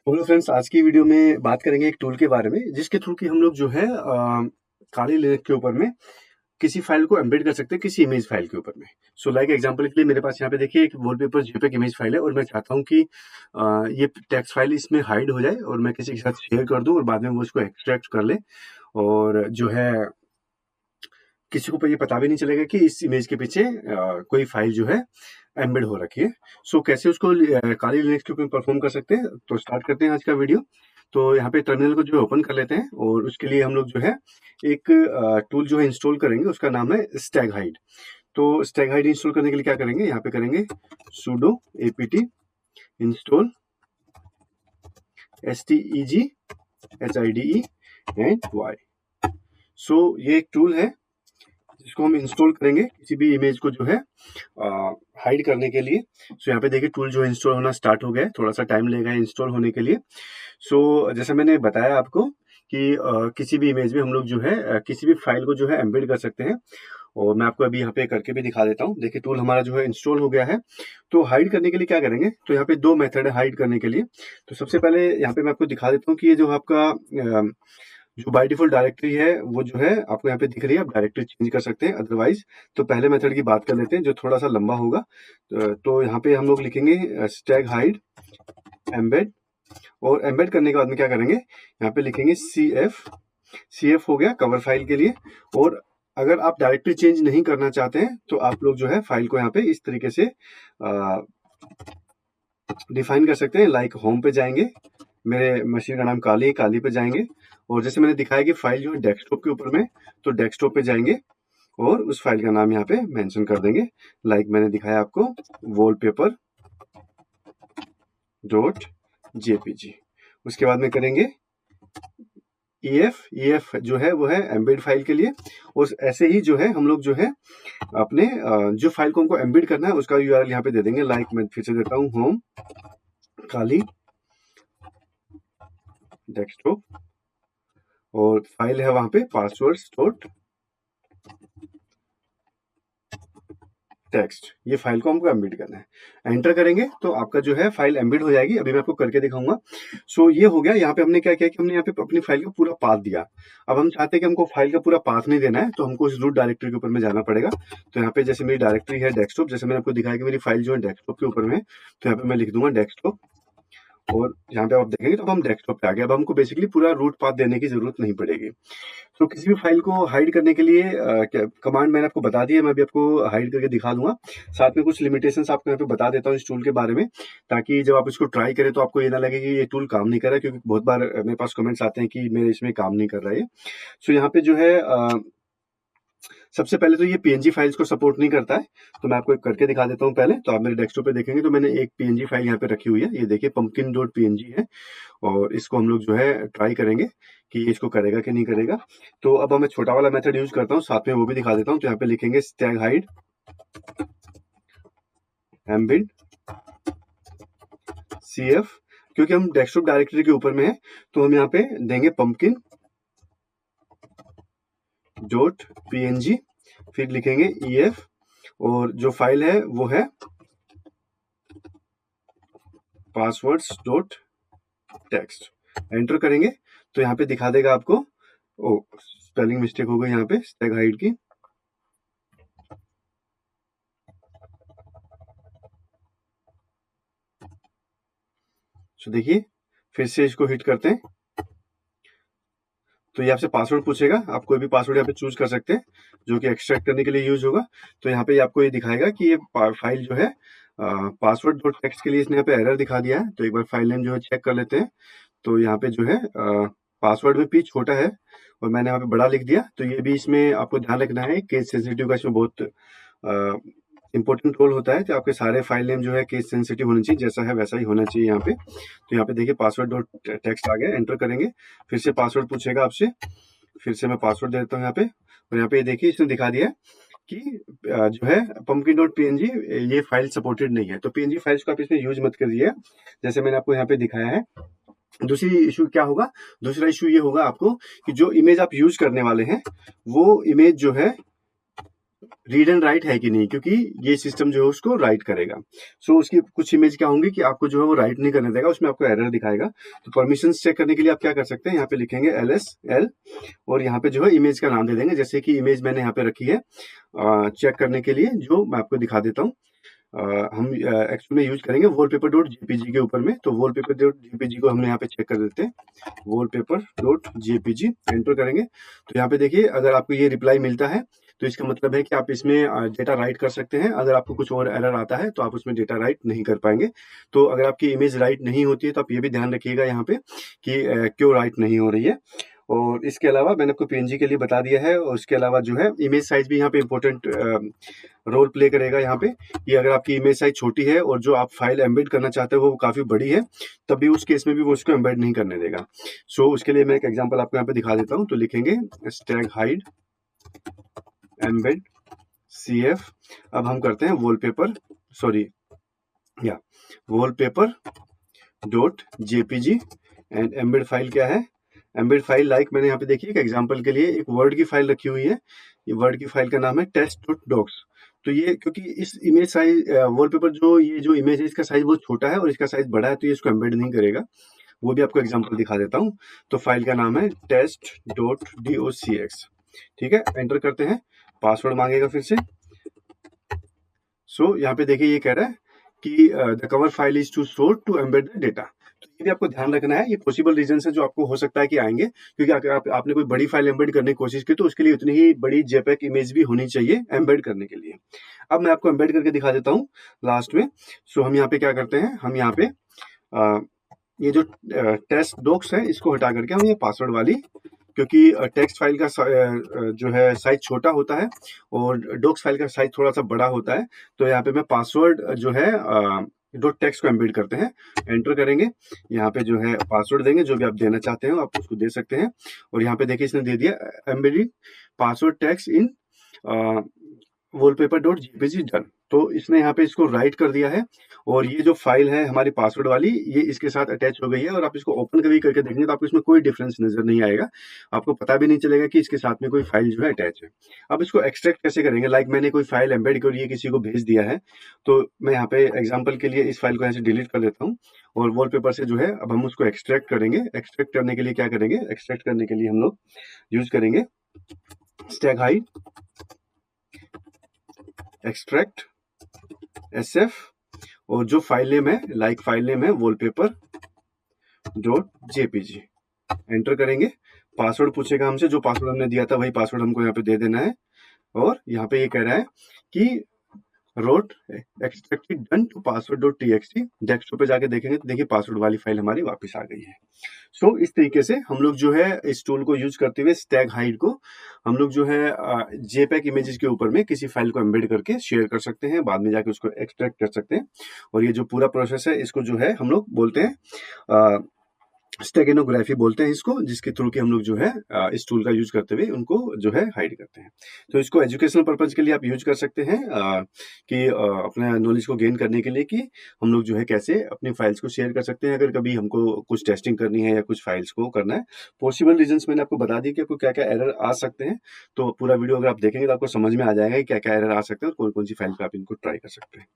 Hello friends, आज की video में बात करेंगे एक टूल के बारे में जिसके थ्रू कि हम लोग जो है काली लिनक्स के ऊपर में किसी फाइल को एम्बेड कर सकते हैं किसी इमेज फाइल के ऊपर में। सो लाइक एग्जांपल के लिए मेरे पास यहाँ पे देखिए एक वॉलपेपर जेपीईजी इमेज फाइल है और मैं चाहता हूँ कि ये टेक्स्ट फाइल इसमें हाइड हो जाए और मैं किसी के साथ शेयर कर दूं और बाद में वो उसको एक्सट्रैक्ट कर ले और जो है किसी को ये पता भी नहीं चलेगा कि इस इमेज के पीछे कोई फाइल जो है एम्बेड हो रखी है। सो कैसे उसको काली लिनक्स के ऊपर परफॉर्म कर सकते हैं, तो स्टार्ट करते हैं आज का वीडियो। तो यहाँ पे टर्मिनल को जो है ओपन कर लेते हैं और उसके लिए हम लोग जो है एक टूल जो है इंस्टॉल करेंगे, उसका नाम है स्टैग हाइड। तो स्टैग हाइड इंस्टॉल करने के लिए क्या करेंगे, यहाँ पे करेंगे sudo apt install STEGHIDE and y। सो ये एक टूल है जिसको हम इंस्टॉल करेंगे किसी भी इमेज को जो है हाइड करने के लिए। सो यहाँ पे देखिए टूल जो है इंस्टॉल होना स्टार्ट हो गया है, थोड़ा सा टाइम लेगा इंस्टॉल होने के लिए। सो जैसे मैंने बताया आपको कि किसी भी इमेज में हम लोग जो है किसी भी फाइल को जो है एम्बेड कर सकते हैं और मैं आपको अभी यहाँ पे करके भी दिखा देता हूँ। देखिए टूल हमारा जो है इंस्टॉल हो गया है। तो हाइड करने के लिए क्या करेंगे, तो यहाँ पे दो मेथड है हाइड करने के लिए। तो सबसे पहले यहाँ पे मैं आपको दिखा देता हूँ कि ये जो आपका जो बाय डिफॉल्ट डायरेक्टरी है वो जो है आपको यहाँ पे दिख रही है, आप डायरेक्टरी चेंज कर सकते हैं अदरवाइज। तो पहले मेथड की बात कर लेते हैं जो थोड़ा सा लंबा होगा। तो यहाँ पे हम लोग लिखेंगे स्टैग हाइड एम्बेड और एम्बेड करने के बाद में क्या करेंगे, यहाँ पे लिखेंगे CF हो गया कवर फाइल के लिए। और अगर आप डायरेक्टरी चेंज नहीं करना चाहते हैं तो आप लोग जो है फाइल को यहाँ पे इस तरीके से डिफाइन कर सकते हैं। लाइक होम पे जाएंगे, मेरे मशीन का नाम काली है, काली पे जाएंगे और जैसे मैंने दिखाया कि फाइल जो है डेस्कटॉप के ऊपर में, तो डेस्कटॉप पे जाएंगे और उस फाइल का नाम यहाँ पे मेंशन कर देंगे। लाइक मैंने दिखाया आपको वॉलपेपर .jpg। उसके बाद में करेंगे EF जो है वो है एम्बेड फाइल के लिए। और ऐसे ही जो है हम लोग जो है अपने जो फाइल को हमको एम्बेड करना है उसका URL यहाँ पे दे देंगे। लाइक मैं फिर से देता हूँ होम काली डेस्कटॉप और फाइल है वहां पे passwords टेक्स्ट। ये फाइल को हमको एम्बेड करना है, एंटर करेंगे तो आपका जो है फाइल एम्बेड हो जाएगी। अभी मैं आपको करके दिखाऊंगा। सो ये हो गया। यहाँ पे हमने क्या किया कि हमने यहाँ पे अपनी फाइल का पूरा पाथ दिया। अब हम चाहते हैं कि हमको फाइल का पूरा पाथ नहीं देना है, तो हमको इस रूट डायरेक्टरी के ऊपर में जाना पड़ेगा। तो यहाँ पे जैसे मेरी डायरेक्टरी है डेस्कटॉप, जैसे मैंने आपको दिखाया कि मेरी फाइल जो है डेस्कटॉप के ऊपर में है, तो यहाँ पे मैं लिख दूंगा डेस्कटॉप और यहाँ पे आप देखेंगे तो हम डेस्कटॉप पे आ गए। अब हमको बेसिकली पूरा रूट पाथ देने की जरूरत नहीं पड़ेगी। तो किसी भी फाइल को हाइड करने के लिए कमांड मैंने आपको बता दी है, मैं भी आपको हाइड करके दिखा दूंगा। साथ में कुछ लिमिटेशंस आपको यहाँ पे बता देता हूँ इस टूल के बारे में, ताकि जब आप इसको ट्राई करें तो आपको ये ना लगे कि ये टूल काम नहीं कर रहा है, क्योंकि बहुत बार मेरे पास कमेंट्स आते हैं कि मेरे इसमें काम नहीं कर रहा है। सो यहाँ पे जो है सबसे पहले तो ये PNG फाइल्स को सपोर्ट नहीं करता है, तो मैं आपको एक करके दिखा देता हूँ पहले। तो आप मेरे डेस्कटॉप पे देखेंगे तो मैंने एक PNG फाइल यहाँ पे रखी हुई है, ये देखिए pumpkin.png है और इसको हम लोग जो है ट्राई करेंगे कि ये इसको करेगा कि नहीं करेगा। तो अब मैं छोटा वाला मेथड यूज करता हूँ, साथ में वो भी दिखा देता हूँ। तो यहाँ पे लिखेंगे स्टैग हाइड एम्बेड CF, क्योंकि हम डेस्कटॉप डायरेक्टरी के ऊपर में है तो हम यहाँ पे देंगे pumpkin.png, फिर लिखेंगे EF और जो फाइल है वो है passwords.txt। एंटर करेंगे तो यहाँ पे दिखा देगा आपको, ओ स्पेलिंग मिस्टेक हो गई यहाँ पे स्टैग हाइड की। तो देखिए फिर से इसको हिट करते हैं तो ये आपसे पासवर्ड पूछेगा। आप कोई भी पासवर्ड यहाँ पे चूज कर सकते हैं जो कि एक्सट्रैक्ट करने के लिए यूज होगा। तो यहाँ पे आपको ये दिखाएगा कि ये फाइल जो है password.txt के लिए इसने यहाँ पे एरर दिखा दिया है। तो एक बार फाइल नेम जो है चेक कर लेते हैं। तो यहाँ पे जो है पासवर्ड में P छोटा है और मैंने यहाँ पे बड़ा लिख दिया। तो ये भी इसमें आपको ध्यान रखना है, केस सेंसिटिव का इसमें बहुत इंपॉर्टेंट रोल होता है कि आपके सारे फाइल नेम जो है केस सेंसिटिव होने चाहिए, जैसा है वैसा ही होना चाहिए यहाँ पे। तो यहाँ पे देखिए password.txt आ गया, एंटर करेंगे, फिर से पासवर्ड पूछेगा आपसे, फिर से मैं पासवर्ड दे देता हूँ यहाँ पे। और यहाँ पे देखिए इसने दिखा दिया कि जो है pumpkin.png ये फाइल सपोर्टेड नहीं है। तो PNG फाइल्स को आप इसमें यूज मत करिए, जैसे मैंने आपको यहाँ पे दिखाया है। दूसरी इशू क्या होगा, दूसरा इशू ये होगा आपको कि जो इमेज आप यूज करने वाले हैं वो इमेज जो है रीड एंड राइट है कि नहीं, क्योंकि ये सिस्टम जो है उसको राइट करेगा। सो उसकी कुछ इमेज क्या होंगी कि आपको जो है वो राइट नहीं करने देगा, उसमें आपको एरर दिखाएगा। तो परमिशन चेक करने के लिए आप क्या कर सकते हैं, यहाँ पे लिखेंगे LSL और यहाँ पे जो है इमेज का नाम दे देंगे। जैसे कि इमेज मैंने यहाँ पे रखी है चेक करने के लिए, जो मैं आपको दिखा देता हूँ। हम एक्चुअली में यूज करेंगे वॉलपेपर डॉट जेपीजी के ऊपर में। तो वॉलपेपर डॉट जेपीजी को हमने यहाँ पे चेक कर देते हैं, वॉलपेपर डॉट जेपीजी एंटर करेंगे। तो यहाँ पे देखिए अगर आपको ये रिप्लाई मिलता है तो इसका मतलब है कि आप इसमें डेटा राइट कर सकते हैं। अगर आपको कुछ और एरर आता है तो आप उसमें डेटा राइट नहीं कर पाएंगे। तो अगर आपकी इमेज राइट नहीं होती है तो आप ये भी ध्यान रखिएगा यहाँ पे कि क्यों राइट नहीं हो रही है। और इसके अलावा मैंने आपको पीएनजी के लिए बता दिया है। और उसके अलावा जो है इमेज साइज भी यहाँ पे इम्पोर्टेंट रोल प्ले करेगा यहाँ पे, कि अगर आपकी इमेज साइज छोटी है और जो आप फाइल एम्बेड करना चाहते हो वो काफ़ी बड़ी है, तब भी उस केस में भी वो उसको एम्बेड नहीं करने देगा। सो उसके लिए मैं एक एग्जांपल आपको यहाँ पे दिखा देता हूँ। तो लिखेंगे स्टैग हाइड एम्बेड CF। अब हम करते हैं वॉलपेपर, सॉरी या wallpaper dot JPG and embed file क्या है, एम्बेड फाइल लाइक मैंने यहाँ पे देखिए एक एग्जांपल के लिए एक वर्ड की फाइल रखी हुई है। ये वर्ड की फाइल का नाम है test.docs। तो ये क्योंकि इस इमेज साइज वॉलपेपर जो ये जो इमेज है इसका साइज बहुत छोटा है और इसका साइज बड़ा है, तो ये इसको एम्बेड नहीं करेगा। वो भी आपको एग्जांपल दिखा देता हूँ। तो फाइल का नाम है test.docx। ठीक है, एंटर करते हैं, पासवर्ड मांगेगा फिर से। सो यहाँ पे देखिए ये कह रहा है कि the cover file is too short to embed the data. तो ये भी आपको ध्यान रखना है, ये पॉसिबल रीजन है जो आपको हो सकता है कि आएंगे, क्योंकि अगर आपने कोई बड़ी फाइल एम्बेड करने की कोशिश की तो उसके लिए उतनी ही बड़ी जेपेग इमेज भी होनी चाहिए एम्बेड करने के लिए। अब मैं आपको एम्बेड करके दिखा देता हूँ लास्ट में। सो हम यहाँ पे क्या करते हैं, हम यहाँ पे ये जो टेस्ट डॉक्स है इसको हटा करके हम ये पासवर्ड वाली, क्योंकि टेक्स्ट फाइल का जो है साइज छोटा होता है और डॉक्स फाइल का साइज थोड़ा सा बड़ा होता है। तो यहाँ पे मैं पासवर्ड जो है डॉट टेक्स्ट को एम्बेड करते हैं, एंटर करेंगे। यहाँ पे जो है पासवर्ड देंगे, जो भी आप देना चाहते हो आप उसको दे सकते हैं। और यहाँ पे देखिए इसने दे दिया embedding password text in wallpaper dot JPG done. तो इसने यहाँ पे इसको राइट कर दिया है और ये जो फाइल है हमारी पासवर्ड वाली ये इसके साथ अटैच हो गई है। और आप इसको ओपन कभी करके देखेंगे तो आपको इसमें कोई डिफरेंस नजर नहीं आएगा, आपको पता भी नहीं चलेगा कि इसके साथ में कोई फाइल जो है अटैच है। अब इसको एक्सट्रैक्ट कैसे करेंगे, लाइक मैंने कोई फाइल एम्बेड करी किसी को भेज दिया है, तो मैं यहाँ पे एग्जाम्पल के लिए इस फाइल को ऐसे डिलीट कर देता हूँ और वॉलपेपर से जो है अब हम उसको एक्सट्रैक्ट करेंगे। एक्सट्रैक्ट करने के लिए क्या करेंगे, एक्सट्रैक्ट करने के लिए हम लोग यूज करेंगे स्टैग हाइड एक्सट्रैक्ट SF और जो फाइल नेम है लाइक फाइल नेम है वॉलपेपर डॉट जेपीजी, एंटर करेंगे। पासवर्ड पूछेगा हमसे, जो पासवर्ड हमने दिया था वही पासवर्ड हमको यहाँ पे दे देना है। और यहाँ पे ये कह रहा है कि wrote extracted done to password dot txt। Desktop पे जाके देखेंगे तो देखिए पासवर्ड वाली फाइल हमारी वापस आ गई है। सो इस तरीके से हम लोग जो है इस टूल को यूज करते हुए स्टैग हाइड को हम लोग जो है जेपेग इमेजेस के ऊपर में किसी फाइल को एम्बेड करके शेयर कर सकते हैं, बाद में जाके उसको एक्सट्रैक्ट कर सकते हैं। और ये जो पूरा प्रोसेस है इसको जो है हम लोग बोलते हैं स्टेगेनोग्राफी बोलते हैं इसको, जिसके थ्रू कि हम लोग जो है इस टूल का यूज करते हुए उनको जो है हाइड करते हैं। तो इसको एजुकेशनल पर्पज के लिए आप यूज कर सकते हैं कि अपने नॉलेज को गेन करने के लिए, कि हम लोग जो है कैसे अपनी फाइल्स को शेयर कर सकते हैं अगर कभी हमको कुछ टेस्टिंग करनी है या कुछ फाइल्स को करना है। पॉसिबल रीजंस मैंने आपको बता दी कि आपको क्या क्या एरर आ सकते हैं। तो पूरा वीडियो अगर आप देखेंगे तो आपको समझ में आ जाएगा कि क्या क्या एरर आ सकते हैं और कौन कौन सी फाइल पर आप इनको ट्राई कर सकते हैं।